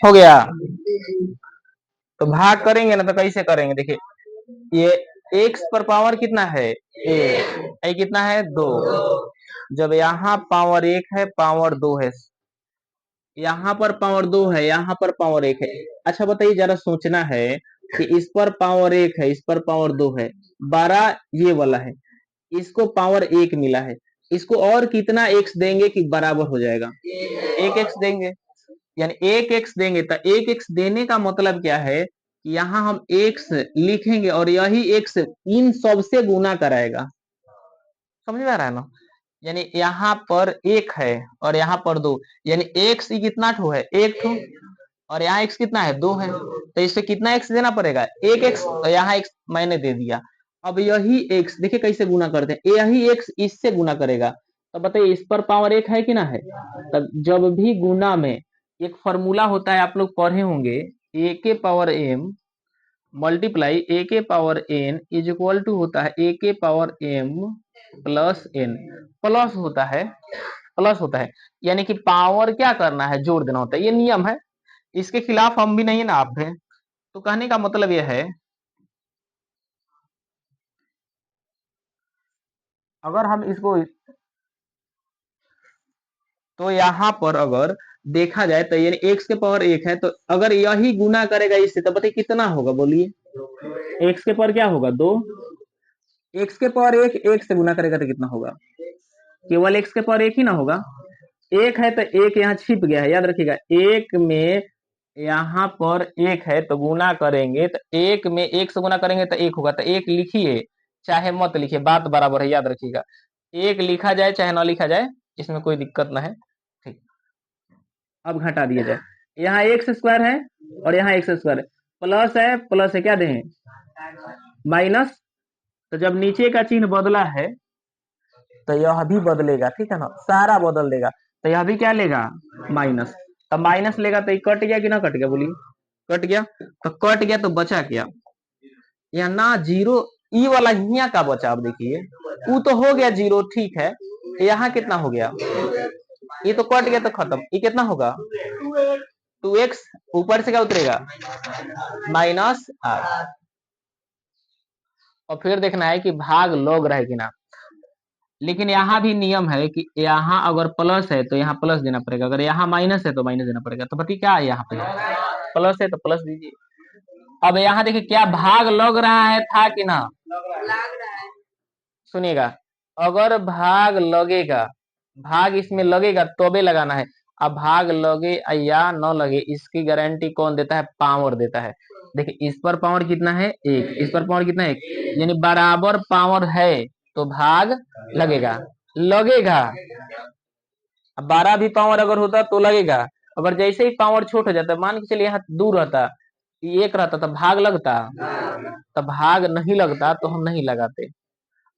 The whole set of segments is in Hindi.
हो गया। तो भाग करेंगे ना तो कैसे करेंगे, देखिए ये x पर पावर कितना है, ए कितना है, 2। जब यहाँ पावर 1 है, पावर 2 है, यहाँ पर पावर 2 है, यहाँ पर पावर 1 है। अच्छा बताइए, जरा सोचना है कि इस पर पावर 1 है, इस पर पावर 2 है, 12 ये वाला है, इसको पावर 1 मिला है, इसको और कितना x देंगे कि बराबर हो जाएगा, 1x देंगे। यानी 1x देंगे तो 1x देने का मतलब क्या है कि यहाँ हम x लिखेंगे और यही x इन सब से गुना कराएगा। समझ में आ रहा है ना। यानी यहाँ पर 1 है और यहाँ पर 2, यानी x कितना ठो है, 1 ठो, और यहाँ x कितना है, 2 है, तो इससे कितना x देना पड़ेगा, 1x, तो यहाँ x मैंने दे दिया। अब यही x देखिए कैसे गुना करते हैं, यही x इससे गुना करेगा, तो बताइए इस पर पावर 1 है कि ना है। तब जब भी गुना में एक फॉर्मूला होता है, आप लोग पढ़े होंगे, a के पावर m मल्टीप्लाई ए के power n is equal to होता है ए के power m plus n, plus होता है, प्लस होता है, यानी कि पावर क्या करना है, जोड़ देना होता है, ये नियम है, इसके खिलाफ हम भी नहीं ना आप है। तो कहने का मतलब यह है, अगर हम इसको, तो यहाँ पर अगर देखा जाए तो यानी x के पावर 1 है, तो अगर यही गुना करेगा इससे तो बताइए कितना होगा, बोलिए, x के पावर क्या होगा, 2, x के पावर 1 1 से गुना करेगा तो कितना होगा, केवल x के पावर 1 ही ना होगा, 1 है तो 1 यहाँ छिप गया है, याद रखिएगा, 1 में यहाँ पर 1 है तो गुना करेंगे तो 1 में 1 से गुना करेंगे तो 1 होगा, तो 1 लिखिए चाहे मत लिखिए, बात बराबर है, याद रखिएगा, 1 लिखा जाए चाहे ना लिखा जाए, इसमें कोई दिक्कत ना है, ठीक। अब घटा दिया जाए, यहाँ एक्स स्क्वायर है और यहाँ एक्स स्क्वायर है, प्लस है क्या दें, माइनस, तो जब नीचे का चिन्ह बदला है तो यह भी बदलेगा, ठीक है ना, सारा बदल देगा, तो यह भी क्या लेगा, माइनस, तब माइनस लेगा तो ये कट गया कि ना कट गया, बोलिए, कट गया, तो कट गया तो बचा क्या, यहाँ ना जीरो, ई वाला यहाँ का बचा, अब देखिए वो तो हो गया जीरो, ठीक है, यहाँ कितना हो गया, ये तो कट गया तो खत्म, ये कितना होगा, 2x, ऊपर से क्या उतरेगा, माइनस आर, और फिर देखना है कि भाग लॉग रहे कि ना। लेकिन यहाँ भी नियम है कि यहाँ अगर प्लस है तो यहाँ प्लस देना पड़ेगा, अगर यहाँ माइनस है तो माइनस देना पड़ेगा, तो बताइए क्या है, यहाँ पे प्लस है तो प्लस दीजिए। अब यहाँ देखिए क्या भाग लग रहा है, था कि ना, सुनिएगा, अगर भाग लगेगा, भाग इसमें लगेगा तबे लगाना है, अब भाग लगे या न लगे इसकी गारंटी कौन देता है, पावर देता है। देखिए इस पर पावर कितना है, 1, इस पर पावर कितना है, 1, यानी बराबर पावर है तो भाग लगेगा, लगेगा। अब 12 भी पावर अगर होता तो लगेगा, अगर जैसे ही पावर छोट हो जाता, मान के चलिए यहाँ दूर रहता, 1 रहता, तब भाग लगता, तब भाग नहीं लगता तो हम नहीं लगाते।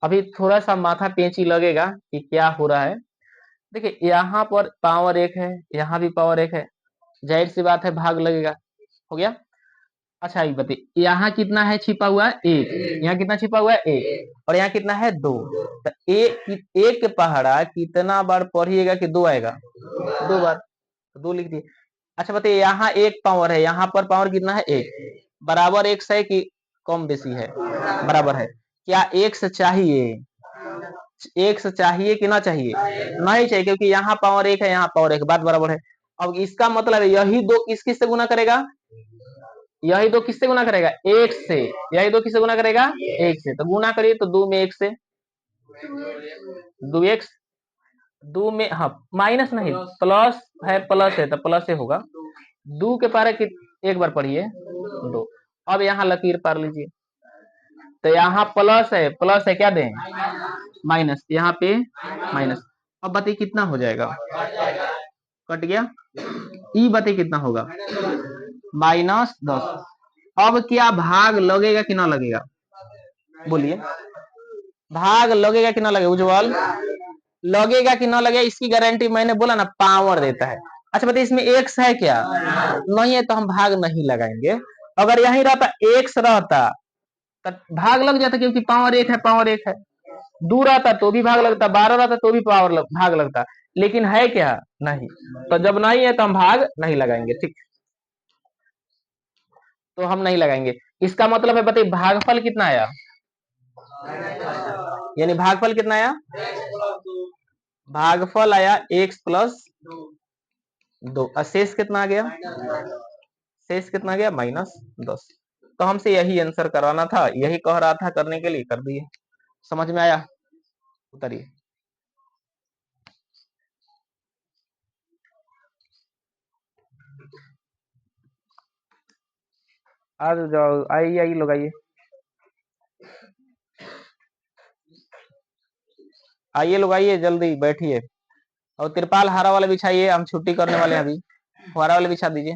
अभी थोड़ा सा माथा पेंची लगेगा कि क्या हो रहा है, देखिए यहाँ पर पावर 1 है, यहाँ भी पावर 1 है, जाहिर सी बात है भाग लगेगा, हो गया। अच्छा ये बताइए यहाँ कितना है छिपा हुआ है, 1, यहाँ कितना छिपा हुआ है, 1, और यहाँ कितना है, 2, तो एक पहाड़ा कितना बार पढ़िएगा कि 2 आएगा, 2 बार, तो 2 लिख दिए। अच्छा बताइए यहाँ 1 पावर है, यहाँ पर पावर कितना है, 1, बराबर 1 से कि कम बेसी है, बराबर है, क्या 1 से चाहिए, 1 से चाहिए कि ना चाहिए, नहीं चाहिए, क्योंकि यहाँ पावर 1 है, यहाँ पावर 1, बात बराबर है। अब इसका मतलब यही दो किस किस से गुना करेगा, यही दो किससे गुना करेगा, 1 से, यही दो किससे गुना करेगा, 1 से, तो गुना करिए तो 2 में 1 से 2x, 2 में हाँ माइनस नहीं प्लस है, प्लस है तो प्लस से होगा, 2 के पारे कि एक बार पढ़िए 2, अब यहाँ लकीर पार लीजिए, तो यहाँ प्लस है क्या दें, माइनस, यहाँ पे माइनस, अब बताइए कितना हो जाएगा, कट गया, ई बताइए कितना होगा, -10। अब क्या भाग लगेगा कि ना लगेगा, बोलिए, भाग लगेगा कि ना लगेगा, उज्जवल, लगेगा कि ना लगेगा, इसकी गारंटी मैंने बोला ना, पावर देता है। अच्छा बताइए इसमें एक्स है क्या, नहीं है, तो हम भाग नहीं लगाएंगे, अगर यही रहता एक्स रहता तो भाग लग जाता, क्योंकि पावर 1 है, पावर 1 है, दूर आता तो भी भाग लगता, 12 रहता तो भी भाग लगता, लेकिन है क्या, नहीं। तो जब नहीं है तो हम भाग नहीं लगाएंगे, ठीक। तो हम नहीं लगाएंगे। इसका मतलब है, बताइए भागफल कितना आया, यानी भागफल कितना आया, भागफल आया x प्लस 2, शेष कितना आ गया, शेष कितना गया -10। तो हमसे यही आंसर करवाना था, यही कह रहा था, करने के लिए कर दिए। समझ में आया, उतरिए। आ जाओ, आइए आइए लोग, आइए आइए लोग, आइए जल्दी बैठिए। और तिरपाल हरा वाले बिछाइए, हम छुट्टी करने वाले हैं अभी, हरा वाले बिछा दीजिए।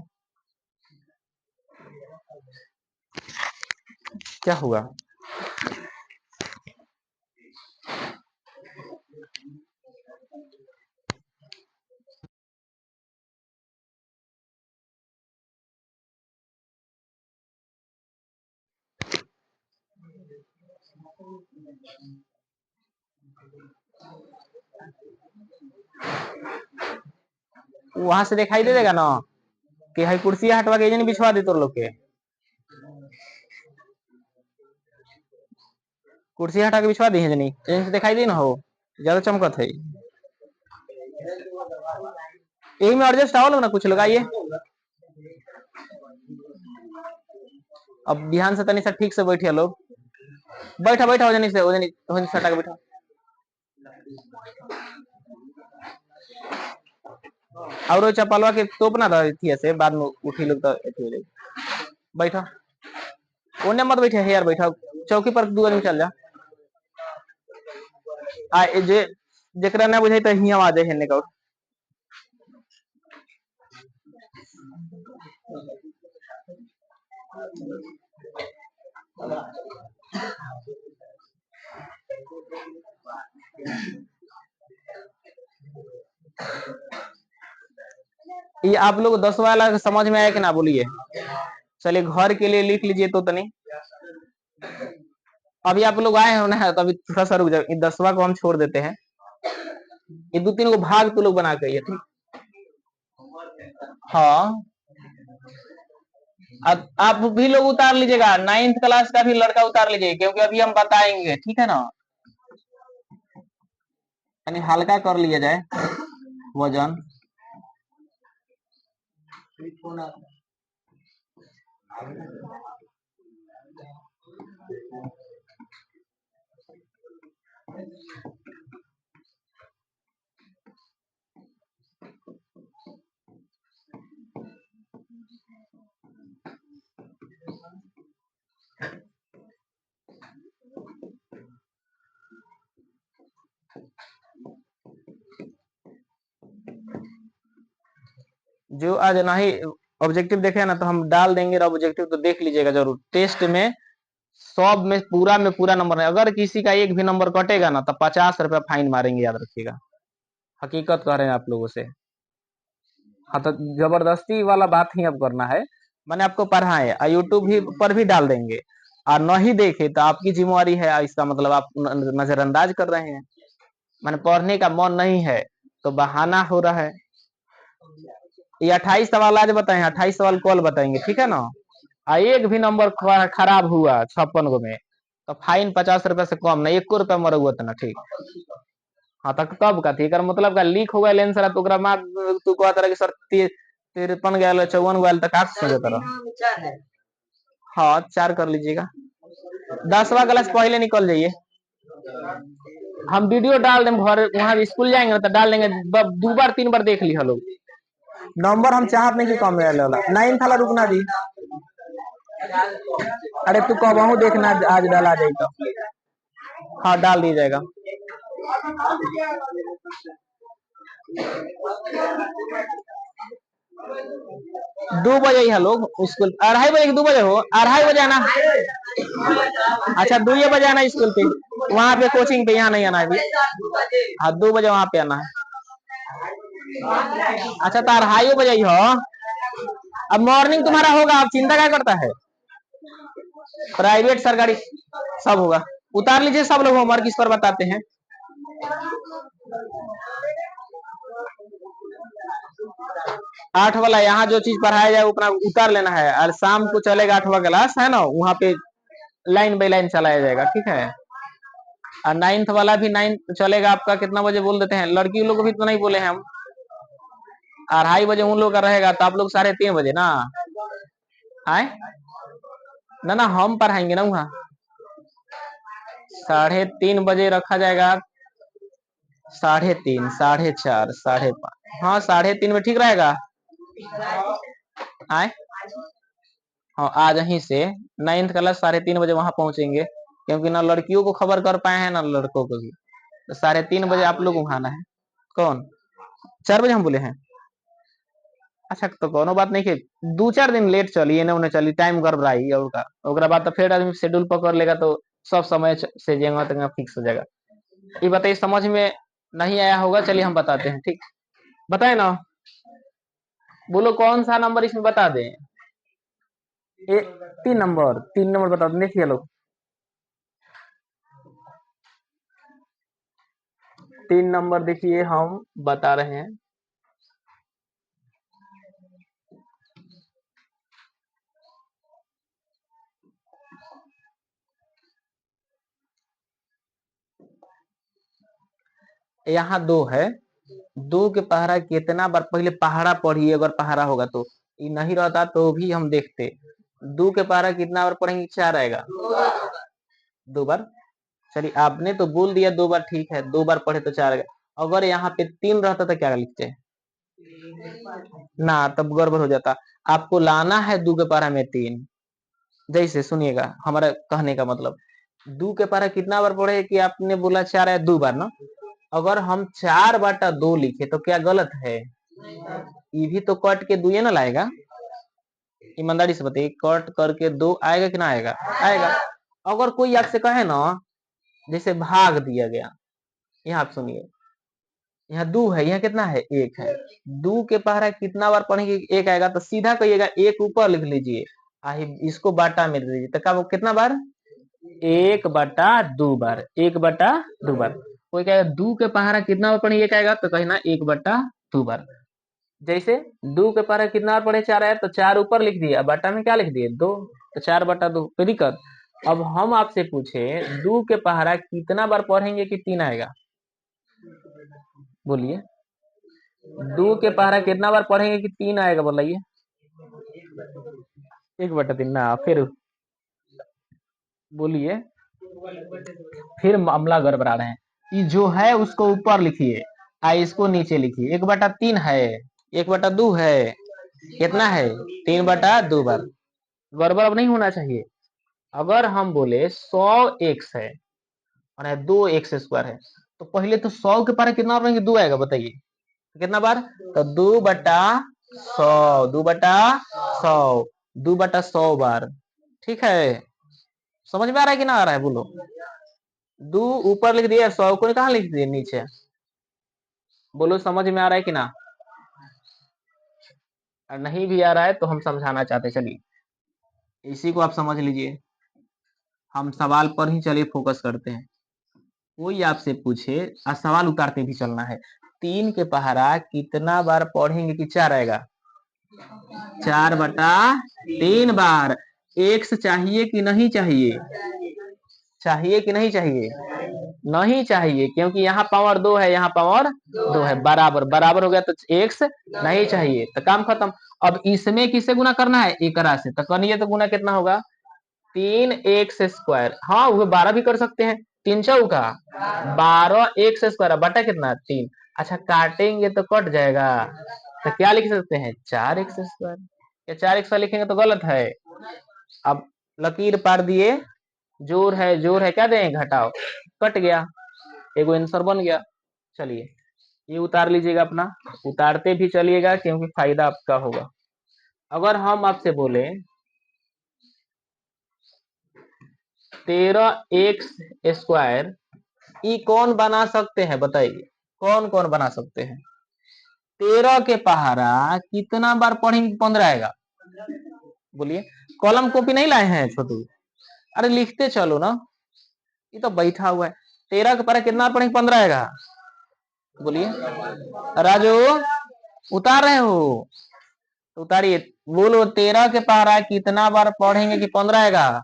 क्या हुआ, वहां से दिखाई दे देगा ना कि है कुर्सी हटवा के नहीं बिछवा दी तो लोग के, कुर्सी हटा के बिछवा दी है जनी, से दिखाई दी ना हो, ज्यादा चमकत है। यही में एडजस्ट आओ लोग ना, कुछ लगाइए। अब ध्यान से तनी सा ठीक से बैठिए लोग, बैठा बैठा हो जनी से, हो जनी हटा के बैठा। और चपलवा के तोप ना थी ऐसे, बाद में उठी लोग तो हो जाएगी। बैठा, ओने मत बैठे यार, बैठा चौकी पर, 2 आदमी चल जा। आ जे जेकरा ना बुझाई तो हिया आ जाए हेने का। ये आप लोग 10 वाला समझ में आया कि ना, बोलिए। चलिए घर के लिए लिख लीजिए तो तनी। अभी आप लोग आए हो ना, तो अभी थोड़ा सा रुक जाओ, 10वां को हम छोड़ देते हैं, ये 2-3 को भाग तो लोग बना के, ठीक। हाँ, आप भी लोग उतार लीजिएगा, 9th क्लास का भी लड़का उतार लीजिए, क्योंकि अभी हम बताएंगे, ठीक है ना। यानी हल्का कर लिया जाए वजन। जो आज नहीं ऑब्जेक्टिव देखे ना, तो हम डाल देंगे ऑब्जेक्टिव, तो देख लीजिएगा जरूर। टेस्ट में सब में पूरा नंबर है, अगर किसी का एक भी नंबर कटेगा ना तो 50 रुपया फाइन मारेंगे, याद रखिएगा, हकीकत कह रहे हैं आप लोगों से। हाँ, तो जबरदस्ती वाला बात ही अब करना है, मैंने आपको पढ़ाए, यूट्यूब भी पर भी डाल देंगे, और नहीं देखे तो आपकी जिम्मेवारी है, इसका मतलब आप नजरअंदाज कर रहे हैं। मैंने पढ़ने का मन नहीं है तो बहाना हो रहा है। ये 28 सवाल आज बताए, 28 सवाल कल बताएंगे, ठीक है ना। एक भी नंबर खराब हुआ 56 गो में तो फाइन 50 रुपया से कम नहीं, 1 रुपया मर हुआ था, ठीक। हाँ, तक तब का थी, मतलब का लीक हो गया लेंसर, तो तू कह तरह की सर 53 गया, 54 गया, तक आप समझ तरह। हाँ, 4 कर लीजिएगा, 10वां क्लास पहले निकल जाइए। हम वीडियो डाल देंगे घर, वहां स्कूल जाएंगे तो डाल देंगे, 2 बार 3 बार देख लिया लोग। नंबर हम चाहत नहीं कि कम रहे, 9th वाला रुकना जी। अरे तू कहूँ देखना, आज डाला जाए तो। हाँ, डाल दिया जाएगा। 2 बजे है लोग स्कूल, 2:30 बजे, 2 बजे हो, 2:30 बजे आना। अच्छा, 2 बजे आना स्कूल पे, वहाँ पे कोचिंग पे, यहाँ नहीं आना है। हाँ, 2 बजे वहाँ पे आना है। अच्छा, तो 2:30 बजे ही हो। अब मॉर्निंग तुम्हारा होगा, अब चिंता क्या करता है, प्राइवेट सरकारी सब होगा। उतार लीजिए सब लोग, होमवर्क इस पर बताते हैं। आठ वाला यहाँ जो चीज पढ़ाया जाए अपना उतार लेना है, और शाम को चलेगा 8वां क्लास है ना, वहाँ पे लाइन बाई लाइन चलाया जाएगा, ठीक है। और 9th वाला भी 9th चलेगा आपका, कितना बजे बोल देते हैं, लड़की लोग को भी तो नहीं बोले हैं हम, 2:30 बजे उन लोग का रहेगा, तो आप लोग 3:30 बजे ना आए ना, ना हम पढ़ाएंगे ना वहाँ, 3:30 बजे रखा जाएगा, 3:30, 4:30, 5:30, हाँ 3:30 में ठीक रहेगा। आए हाँ, आज यहीं से 9th क्लास 3:30 बजे वहां पहुंचेंगे, क्योंकि ना लड़कियों को खबर कर पाए हैं ना लड़कों को भी, तो 3:30 बजे आप लोग वहां आना है। कौन 4 बजे हम बोले हैं? अच्छा तो कोनो बात नहीं, कि 2-4 दिन लेट चलिए ना, उन्हें चली टाइम गड़बड़ाई और का, ओकरा बाद तो फिर आदमी शेड्यूल पकड़ लेगा, तो सब समय से जगह तक फिक्स हो जाएगा। ये बताइए, समझ में नहीं आया होगा, चलिए हम बताते हैं, ठीक बताए ना, बोलो कौन सा नंबर इसमें बता दें। 3 नंबर बता दो, देखिए लोग 3 नंबर देखिए हम बता रहे हैं। यहाँ 2 है, 2 के पहाड़ा कितना बार, पहले पहाड़ा पढ़िए, अगर पहाड़ा होगा तो, ये नहीं रहता तो भी हम देखते। 2 के पहाड़ा कितना बार पढ़ेंगे, 4 आएगा, 2 बार। चलिए आपने तो बोल दिया 2 बार, ठीक है, 2 बार पढ़े तो 4 आएगा। अगर यहाँ पे 3 रहता तो क्या लिखते ना, तब गड़बड़ हो जाता। आपको लाना है 2 के पहाड़ा में 3, जैसे सुनिएगा हमारा कहने का मतलब, 2 के पहाड़ा कितना बार पढ़े कि आपने बोला 4 है, 2 बार ना, अगर हम 4/2 लिखे तो क्या गलत है? ये भी तो कट के 2 ना लाएगा, ईमानदारी से बताइए, कट करके 2 आएगा कि ना आएगा? आएगा। अगर कोई आपसे कहे ना, जैसे भाग दिया गया, यहाँ आप सुनिए, यहाँ 2 है, यहाँ कितना है, 1 है, 2 के पहाड़ा कितना बार पढ़ेंगे, 1 आएगा, तो सीधा कहिएगा 1 ऊपर लिख लीजिए, इसको बाटा में दे दीजिए, तो क्या कितना बार, 1/2 बार, 1/2 बार। कोई कहेगा 2 के पहाड़ा कितना बार पढ़े, 1 आएगा, तो कहना 1/2 बार। जैसे 2 के पहाड़ा कितना बार पढ़े, 4 आया, तो 4 ऊपर लिख दिया, बाटा में क्या लिख दिए, 2, तो 4/2 कोई दिक्कत। अब हम आपसे पूछे 2 के पहाड़ा कितना बार पढ़ेंगे कि 3 आएगा, बोलिए 2 के पहाड़ा कितना बार पढ़ेंगे कि 3 आएगा, बोलिए 1/3 ना, फिर बोलिए, फिर मामला गड़बड़ा रहे हैं। ये जो है उसको ऊपर लिखिए, इसको नीचे लिखिए, 1/3 है, 1/2 है, कितना है, 3/2 बार। गड़बड़ अब नहीं होना चाहिए। अगर हम बोले 100x है और 2x² है, तो पहले तो 100 के पारे कितना बार 2 आएगा, बताइए कितना बार, तो 2/100, 2/100, 2/100 बार, ठीक है। समझ में आ रहा है कि ना आ रहा है, बोलो। 2 ऊपर लिख दिया, 100 को कहाँ लिख दिए, नीचे, बोलो समझ में आ रहा है कि ना, और नहीं भी आ रहा है तो हम समझाना चाहते, चलिए इसी को आप समझ लीजिए, हम सवाल पर ही चलिए फोकस करते हैं। कोई आपसे पूछे, सवाल उतारते भी चलना है, 3 के पहाड़ा कितना बार पढ़ेंगे कि 4 आएगा, 4/3 बार। एक्स चाहिए कि नहीं चाहिए, चाहिए कि नहीं चाहिए, नहीं चाहिए, क्योंकि यहाँ पावर 2 है, यहाँ पावर 2 है, बराबर बराबर हो गया, तो एक्स नहीं चाहिए, तो काम खत्म। अब इसमें किसे गुना करना है, एकरा से, तो करिए, तो गुना कितना होगा, 3x², हाँ वो 12 भी कर सकते हैं, 3 चौका 12x², बटा कितना, 3। अच्छा काटेंगे तो कट जाएगा, तो क्या लिख सकते हैं, 4x², या 4x लिखेंगे तो गलत है। अब लकीर पार दिए, जोर है, जोर है, क्या दें, घटाओ, कट गया, एगो आंसर बन गया। चलिए ये उतार लीजिएगा अपना, उतारते भी चलिएगा, क्योंकि फायदा आपका होगा। अगर हम आपसे बोले 13x², ये कौन बना सकते हैं, बताइए कौन कौन बना सकते हैं। 13 के पहाड़ा कितना बार पढ़ेंगे, 15 आएगा, बोलिए। कलम कॉपी नहीं लाए हैं छोटू, अरे लिखते चलो ना, ये तो बैठा हुआ है। 13 के पर कितना पढ़ेंगे? 15 आएगा। बोलिए राजू, उतार रहे हो? उतारिए। बोलो 13 के पहाड़ा कितना बार पढ़ेंगे कि 15 आएगा?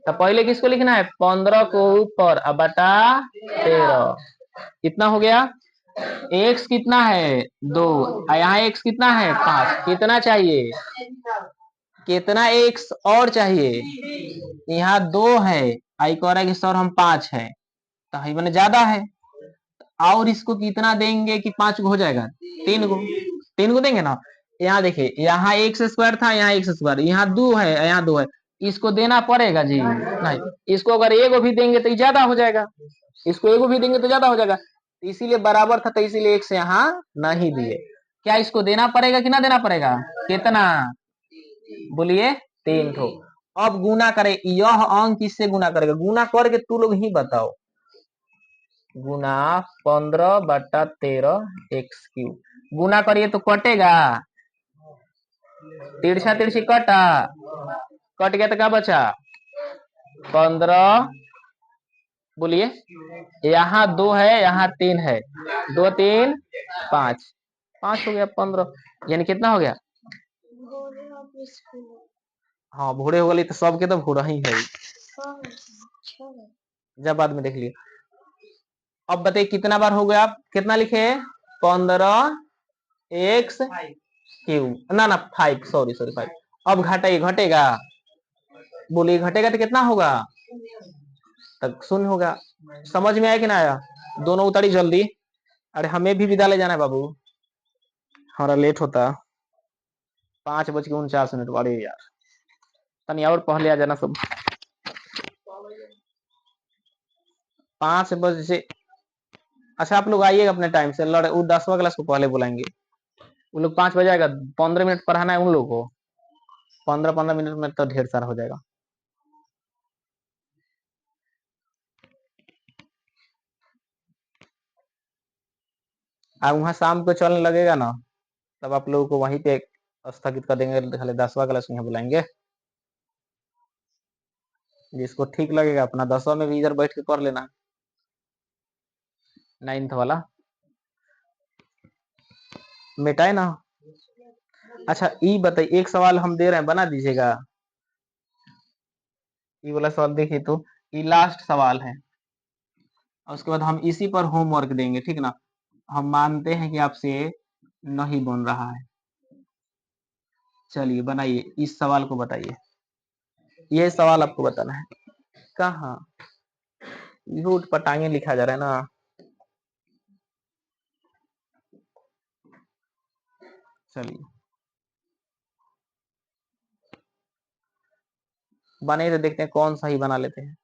तो पहले किसको लिखना है? 15 को ऊपर अब बटा 13। कितना हो गया? x कितना है? 2। यहाँ x कितना है? 5। कितना चाहिए? कितना x और चाहिए? यहाँ 2 है, आई कह रहा है कि सर हम 5 है, तो ही मैंने ज्यादा है। और इसको कितना देंगे कि 5 को हो जाएगा? 3 को। 3 को देंगे ना। यहाँ देखिए, यहाँ एक्स स्क्वायर था, यहाँ एक्स स्क्वायर, यहाँ 2 है, यहाँ 2 है, इसको देना पड़ेगा जी? नहीं। इसको अगर एगो भी देंगे तो ज्यादा हो जाएगा, इसको एगो भी देंगे तो ज्यादा हो जाएगा, इसीलिए बराबर था, तो इसीलिए एक से यहाँ नहीं दिए। क्या इसको देना पड़ेगा कि ना देना पड़ेगा? कितना? बोलिए 3 ठो। अब गुना करे, यह अंक किससे गुना करेगा? गुना करके तू लोग ही बताओ। गुना 15/13 एक्स क्यूब। गुना करिए तो कटेगा, तिरछा तिरछी कटा, कट गया तो क्या बचा? 15। बोलिए, यहाँ 2 है, यहाँ 3 है, 2 3 5, 5 हो गया 15, यानी कितना हो गया? हाँ भूरे हो गए तो सबके तो भूरा ही है, जब बाद में देख लिए। अब बताइए कितना बार हो गया? आप कितना लिखे? 15 एक्स क्यूब, ना 5, सॉरी 5। अब घटाइए, घटेगा? बोलिए घटेगा तो कितना होगा? तक 0 होगा। समझ में आया कि ना आया? दोनों उतारी जल्दी। अरे हमें भी विद्यालय जाना है बाबू, हमारा लेट होता। 5:49। अरे यार, तनी और पहले आ जाना सब। 5 बजे से। अच्छा आप लोग आइएगा अपने टाइम से, लड़े वो 10वां क्लास को पहले बुलाएंगे। वो लोग 5 बजे आएगा, 15 मिनट पढ़ाना है उन लोगों को। 15 मिनट में तो ढेर सारा हो जाएगा। अब वहां शाम को चलने लगेगा ना, तब आप लोगों को वहीं पे स्थगित कर देंगे, खाली 10वां क्लास में बुलाएंगे। जिसको ठीक लगेगा अपना 10वां में भी इधर बैठ के कर लेना, 9th वाला मिटाए ना। अच्छा ये बताइए, एक सवाल हम दे रहे हैं, बना दीजिएगा। ये वाला सवाल देखिए, तो ये लास्ट सवाल है, और उसके बाद हम इसी पर होमवर्क देंगे, ठीक ना? हम मानते हैं कि आपसे नहीं बन रहा है। चलिए बनाइए, इस सवाल को बताइए। ये सवाल आपको बताना है। कहाँ झूठ पटांगे लिखा जा रहा है ना। चलिए बने तो देखते हैं कौन सा ही बना लेते हैं।